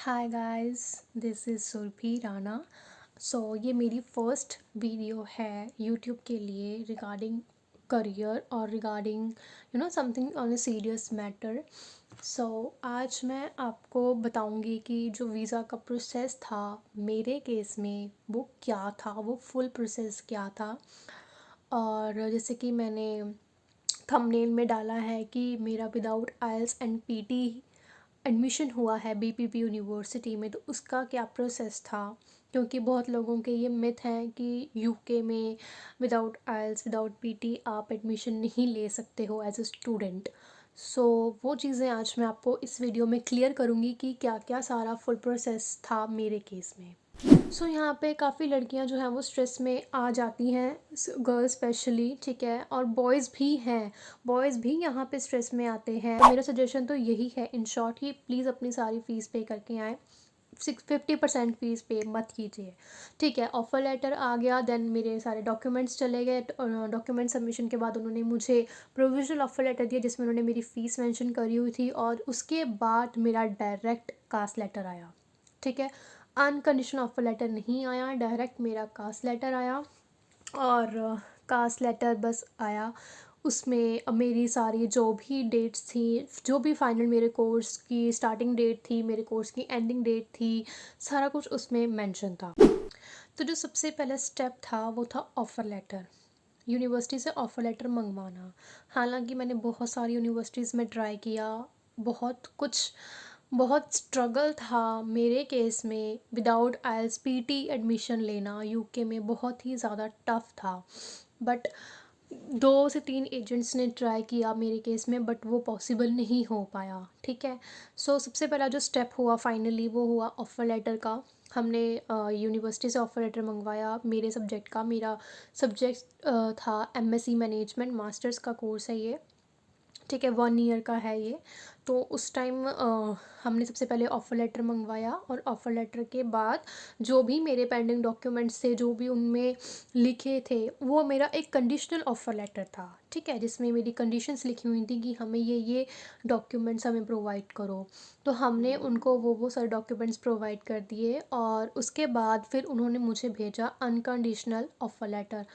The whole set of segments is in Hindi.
Hi guys, this is Surabhi Rana. ये मेरी फर्स्ट वीडियो है यूट्यूब के लिए रिगार्डिंग करियर और regarding something on a serious matter. आज मैं आपको बताऊंगी कि जो वीज़ा का प्रोसेस था मेरे केस में वो क्या था, वो फुल प्रोसेस क्या था। और जैसे कि मैंने थंबनेल में डाला है कि मेरा without IELTS and PTE admission हुआ है बीपीपी यूनिवर्सिटी में, तो उसका क्या प्रोसेस था। क्योंकि बहुत लोगों के ये मिथ हैं कि यूके में विदाउट आइल्स विदाउट पीटी आप एडमिशन नहीं ले सकते हो एज अ स्टूडेंट। वो चीज़ें आज मैं आपको इस वीडियो में क्लियर करूँगी कि क्या क्या सारा फुल प्रोसेस था मेरे केस में। यहाँ पे काफ़ी लड़कियां जो हैं वो स्ट्रेस में आ जाती हैं, गर्ल्स स्पेशली, ठीक है, और बॉयज़ भी हैं। बॉयज़ भी यहाँ पे स्ट्रेस में आते हैं। तो मेरा सजेशन तो यही है इन शॉर्ट कि प्लीज़ अपनी सारी फ़ीस पे करके आएँ। 50% फ़ीस पे मत कीजिए, ठीक है। ऑफ़र लेटर आ गया, देन मेरे सारे डॉक्यूमेंट्स चले गए। डॉक्यूमेंट सबमिशन के बाद उन्होंने मुझे प्रोविज़नल ऑफ़र लेटर दिया जिसमें उन्होंने मेरी फ़ीस मेंशन करी हुई थी, और उसके बाद मेरा डायरेक्ट कास्ट लेटर आया, ठीक है। अनकंडीशनल ऑफ़र लेटर नहीं आया, डायरेक्ट मेरा कास्ट लेटर आया। और कास्ट लेटर बस आया, उसमें मेरी सारी जो भी डेट्स थी, जो भी फाइनल मेरे कोर्स की स्टार्टिंग डेट थी, मेरे कोर्स की एंडिंग डेट थी, सारा कुछ उसमें मेंशन था। तो जो सबसे पहला स्टेप था वो था ऑफ़र लेटर, यूनिवर्सिटी से ऑफ़र लेटर मंगवाना। हालांकि मैंने बहुत सारी यूनिवर्सिटीज़ में ट्राई किया, बहुत स्ट्रगल था मेरे केस में। विदाउट आइल्स पीटी एडमिशन लेना यूके में बहुत ही ज़्यादा टफ़ था, बट 2 से 3 एजेंट्स ने ट्राई किया मेरे केस में, बट वो पॉसिबल नहीं हो पाया, ठीक है। सबसे पहला जो स्टेप हुआ फाइनली वो हुआ ऑफ़र लेटर का। हमने यूनिवर्सिटी से ऑफ़र लेटर मंगवाया मेरे सब्जेक्ट का। मेरा सब्जेक्ट था एमएससी मैनेजमेंट, मास्टर्स का कोर्स है ये, ठीक है, 1 ईयर का है ये। तो उस टाइम हमने सबसे पहले ऑफ़र लेटर मंगवाया, और ऑफ़र लेटर के बाद जो भी मेरे पेंडिंग डॉक्यूमेंट्स थे, जो भी उनमें लिखे थे, वो मेरा एक कंडीशनल ऑफ़र लेटर था, ठीक है, जिसमें मेरी कंडीशंस लिखी हुई थी कि हमें ये डॉक्यूमेंट्स हमें प्रोवाइड करो। तो हमने उनको वो सारे डॉक्यूमेंट्स प्रोवाइड कर दिए, और उसके बाद फिर उन्होंने मुझे भेजा unconditional offer letter.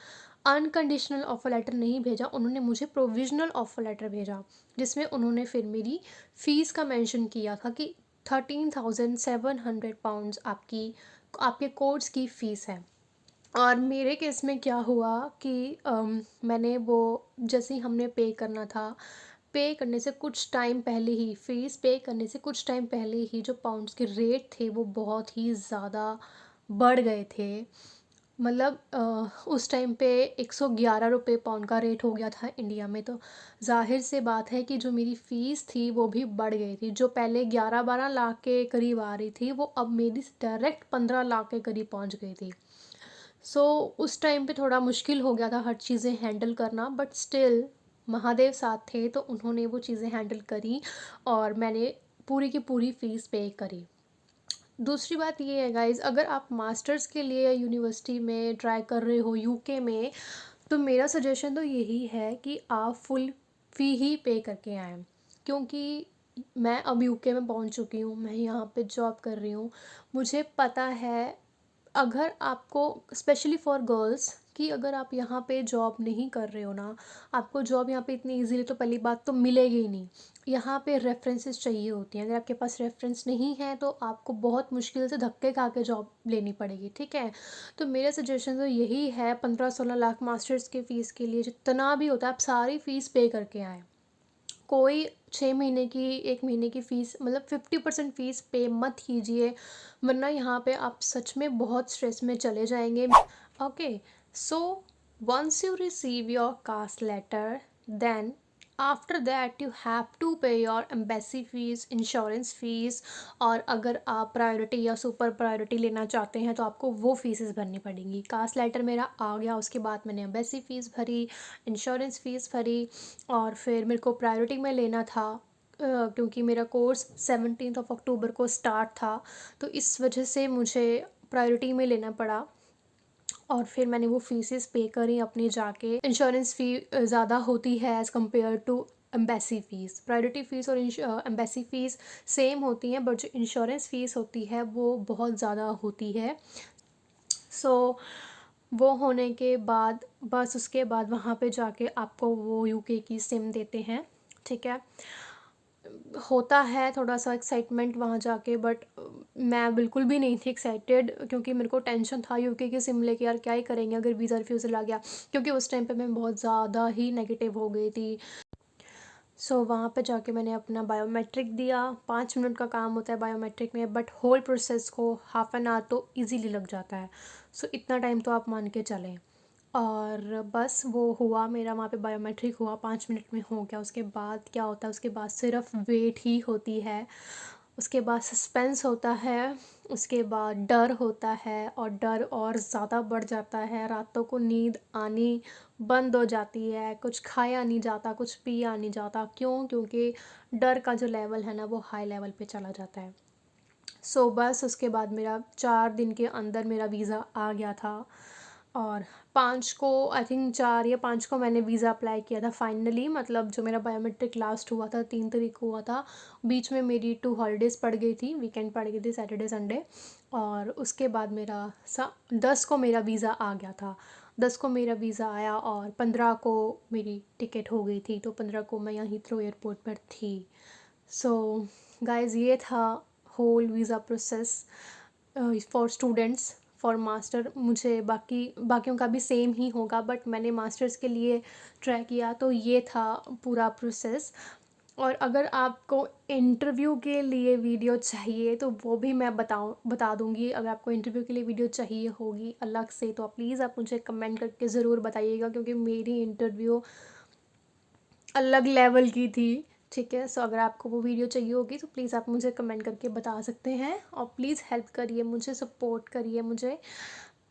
Unconditional offer letter नहीं भेजा, उन्होंने मुझे प्रोविज़नल ऑफ़र लेटर भेजा, जिसमें उन्होंने फिर मेरी फ़ीस का मेंशन किया था कि 13,700 पाउंड्स आपके कोर्स की फ़ीस है। और मेरे केस में क्या हुआ कि मैंने वो, जैसे ही हमने पे करना था, पे करने से कुछ टाइम पहले ही, फ़ीस पे करने से कुछ टाइम पहले ही जो पाउंड्स के रेट थे वो बहुत ही ज़्यादा बढ़ गए थे। मतलब उस टाइम पे 111 रुपये पाउंड का रेट हो गया था इंडिया में। तो ज़ाहिर से बात है कि जो मेरी फ़ीस थी वो भी बढ़ गई थी। जो पहले 11-12 लाख के करीब आ रही थी, वो अब मेरी डायरेक्ट 15 लाख के करीब पहुंच गई थी। उस टाइम पे थोड़ा मुश्किल हो गया था हर चीज़ें हैंडल करना, बट स्टिल महादेव साथ थे तो उन्होंने वो चीज़ें हैंडल करी, और मैंने पूरी की पूरी फ़ीस पे करी। दूसरी बात ये है गाइज़, अगर आप मास्टर्स के लिए यूनिवर्सिटी में ट्राई कर रहे हो यूके में, तो मेरा सजेशन तो यही है कि आप फुल फ़ी ही पे करके आएँ। क्योंकि मैं अब यूके में पहुंच चुकी हूँ, मैं यहाँ पे जॉब कर रही हूँ। मुझे पता है, अगर आपको स्पेशली फॉर गर्ल्स, कि अगर आप यहाँ पे जॉब नहीं कर रहे हो ना, आपको जॉब यहाँ पे इतनी इजीली तो पहली बात तो मिलेगी ही नहीं। यहाँ पे रेफरेंसेस चाहिए होती हैं, अगर आपके पास रेफरेंस नहीं है तो आपको बहुत मुश्किल से धक्के खा के जॉब लेनी पड़ेगी, ठीक है। तो मेरा सजेशन तो यही है, 15-16 लाख मास्टर्स के फ़ीस के लिए जितना भी होता है आप सारी फ़ीस पे करके आएँ। कोई 6 महीने की, 1 महीने की फ़ीस, मतलब 50% फ़ीस पे मत कीजिए, वरना यहाँ पे आप सच में बहुत स्ट्रेस में चले जाएंगे। Okay, so once you receive your cast letter, then after that you have to pay your embassy fees, insurance fees, और अगर आप प्रायोरिटी या सुपर प्रायोरिटी लेना चाहते हैं तो आपको वो फ़ीसेस भरनी पड़ेंगी। कास्ट लेटर मेरा आ गया, उसके बाद मैंने एम्बेसी फ़ीस भरी, इंश्योरेंस फ़ीस भरी, और फिर मेरे को प्रायोरिटी में लेना था, क्योंकि मेरा कोर्स 17 अक्टूबर को स्टार्ट था, तो इस वजह से मुझे प्रायोरिटी में लेना पड़ा। और फिर मैंने वो फ़ीसेस पे करी अपनी जाके। इंश्योरेंस फ़ी ज़्यादा होती है as compared to embassy fees. Priority fees और एम्बेसी फ़ीस सेम होती हैं, बट जो इंश्योरेंस फ़ीस होती है वो बहुत ज़्यादा होती है। सो वो होने के बाद बस उसके बाद वहाँ पे जाके आपको वो यूके की सिम देते हैं, ठीक है। होता है थोड़ा सा एक्साइटमेंट वहाँ जाके, बट मैं बिल्कुल भी नहीं थी एक्साइटेड, क्योंकि मेरे को टेंशन था यूके की सिम लेके, यार क्या ही करेंगे अगर वीज़ा रिफ्यूज़ल आ गया, क्योंकि उस टाइम पे मैं बहुत ज़्यादा ही नेगेटिव हो गई थी। सो वहाँ पे जाके मैंने अपना बायोमेट्रिक दिया। 5 मिनट का काम होता है बायोमेट्रिक में, बट होल प्रोसेस को हाफ एन आवर तो इजीली लग जाता है। सो इतना टाइम तो आप मान के चलें। और बस वो हुआ मेरा, वहाँ पे बायोमेट्रिक हुआ, 5 मिनट में हो गया। उसके बाद क्या होता है, उसके बाद सिर्फ वेट ही होती है। उसके बाद सस्पेंस होता है, उसके बाद डर होता है, और डर और ज़्यादा बढ़ जाता है। रातों को नींद आनी बंद हो जाती है, कुछ खाया नहीं जाता, कुछ पिया नहीं जाता। क्यों? क्योंकि डर का जो लेवल है ना वो हाई लेवल पे चला जाता है। सो बस उसके बाद मेरा 4 दिन के अंदर मेरा वीज़ा आ गया था। और 5 को, आई थिंक 4 या 5 को मैंने वीज़ा अप्लाई किया था फाइनली। मतलब जो मेरा बायोमेट्रिक लास्ट हुआ था 3 तारीख को हुआ था। बीच में मेरी 2 हॉलीडेज़ पड़ गई थी, वीकेंड पड़ गई थी, सैटरडे संडे। और उसके बाद मेरा 10 को मेरा वीज़ा आ गया था। 10 को मेरा वीज़ा आया और 15 को मेरी टिकट हो गई थी, तो 15 को मैं यहाँ हीथ्रो एयरपोर्ट पर थी। सो गाइस, ये था whole visa process for students for master. मुझे बाकियों का भी सेम ही होगा, बट मैंने मास्टर्स के लिए ट्राई किया, तो ये था पूरा प्रोसेस। और अगर आपको इंटरव्यू के लिए वीडियो चाहिए तो वो भी मैं बता दूंगी। अगर आपको इंटरव्यू के लिए वीडियो चाहिए होगी अलग से, तो प्लीज़ आप मुझे कमेंट करके ज़रूर बताइएगा, क्योंकि मेरी इंटरव्यू अलग लेवल की थी, ठीक है। सो अगर आपको वो वीडियो चाहिए होगी तो प्लीज़ आप मुझे कमेंट करके बता सकते हैं, और प्लीज़ हेल्प करिए मुझे, सपोर्ट करिए मुझे।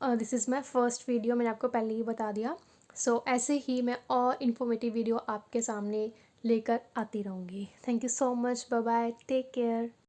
This is my first video, मैंने आपको पहले ही बता दिया। सो ऐसे ही मैं और इन्फॉर्मेटिव वीडियो आपके सामने लेकर आती रहूँगी। Thank you so much, bye bye, take care.